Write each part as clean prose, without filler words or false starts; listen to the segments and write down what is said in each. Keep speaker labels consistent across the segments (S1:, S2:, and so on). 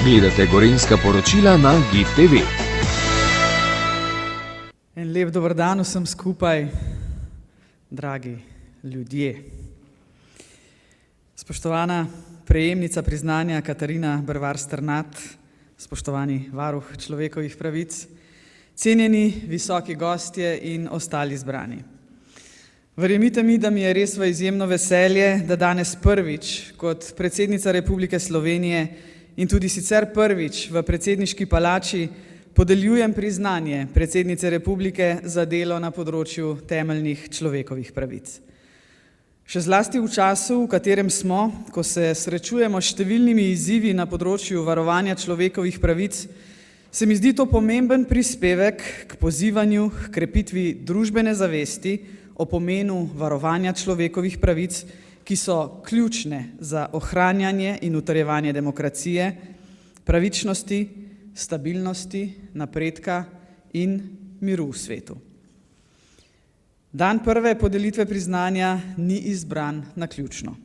S1: Gledate Gorenjska poročila na GIF TV.
S2: En lep dober dan vsem skupaj, dragi ljudje. Spoštovana prejemnica priznanja Katarina Bervar Strnad, spoštovani varuh človekovih pravic, cenjeni visoki gostje in ostali zbrani. Verjemite mi, da mi je res v izjemno veselje, da danes prvič kot predsednica Republike Slovenije in tudi sicer prvič v predsedniški palači podeljujem priznanje predsednice Republike za delo na področju temeljnih človekovih pravic. Še zlasti v času, v katerem smo, ko se srečujemo s številnimi izzivi na področju varovanja človekovih pravic, se mi zdi to pomemben prispevek k pozivanju, k krepitvi družbene zavesti o pomenu varovanja človekovih pravic, ki so ključne za ohranjanje in utrjevanje demokracije, pravičnosti, stabilnosti, napredka in miru v svetu. Dan prve podelitve priznanja ni izbran naključno.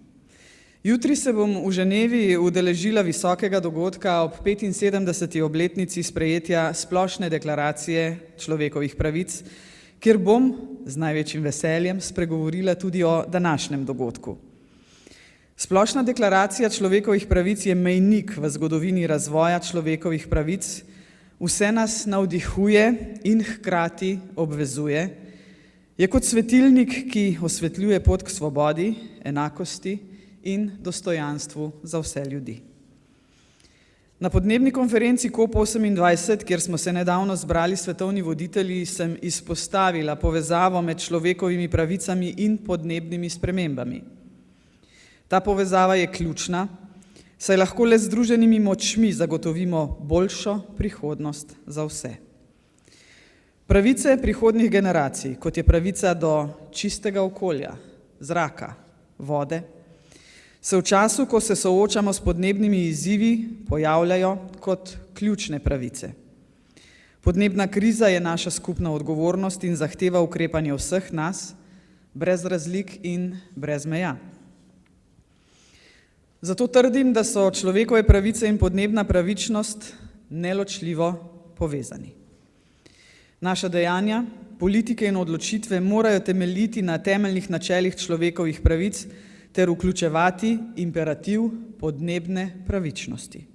S2: Jutri se bom v Ženevi udeležila visokega dogodka ob 75. obletnici sprejetja Splošne deklaracije človekovih pravic, kjer bom z največjim veseljem spregovorila tudi o današnjem dogodku. Splošna deklaracija človekovih pravic je mejnik v zgodovini razvoja človekovih pravic, vse nas navdihuje in hkrati obvezuje, je kot svetilnik, ki osvetljuje pot k svobodi, enakosti in dostojanstvu za vse ljudi. Na podnebni konferenci COP28, kjer smo se nedavno zbrali svetovni voditelji, sem izpostavila povezavo med človekovimi pravicami in podnebnimi spremembami. Ta povezava je ključna, saj lahko le z združenimi močmi zagotovimo boljšo prihodnost za vse. Pravice prihodnjih generacij, kot je pravica do čistega okolja, zraka, vode, se v času, ko se soočamo s podnebnimi izzivi, pojavljajo kot ključne pravice. Podnebna kriza je naša skupna odgovornost in zahteva ukrepanje vseh nas, brez razlik in brez meja. Zato trdim, da so človekove pravice in podnebna pravičnost neločljivo povezani. Naša dejanja, politike in odločitve morajo temeljiti na temeljnih načelih človekovih pravic ter vključevati imperativ podnebne pravičnosti.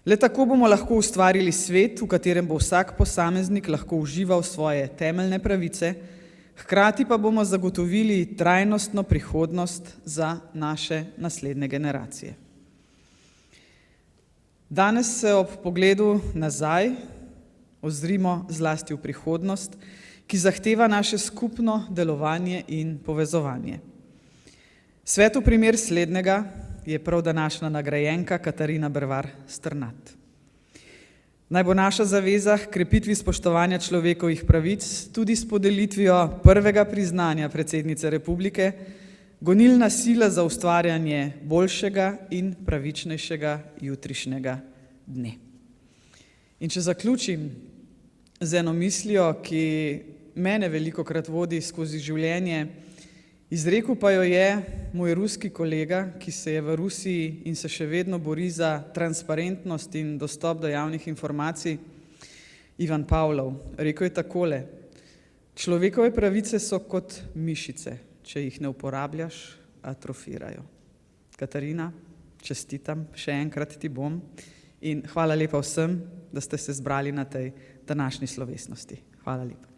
S2: Le tako bomo lahko ustvarili svet, v katerem bo vsak posameznik lahko užival svoje temeljne pravice, hkrati pa bomo zagotovili trajnostno prihodnost za naše naslednje generacije. Danes se ob pogledu nazaj ozrimo zlasti v prihodnost, ki zahteva naše skupno delovanje in povezovanje. Svetu primer slednjega je prav današnja nagrajenka Katarina Bervar Strnad. Naj bo naša zaveza k krepitvi spoštovanja človekovih pravic tudi s podelitvijo prvega priznanja predsednice Republike gonilna sila za ustvarjanje boljšega in pravičnejšega jutrišnjega dne. In če zaključim z eno mislijo, ki mene velikokrat vodi skozi življenje, izrekel pa jo je moj ruski kolega, ki se je v Rusiji in se še vedno bori za transparentnost in dostop do javnih informacij, Ivan Pavlov. Rekel je takole: človekove pravice so kot mišice, če jih ne uporabljaš, atrofirajo. Katarina, čestitam, še enkrat ti bom in hvala lepa vsem, da ste se zbrali na tej današnji slovesnosti. Hvala lepa.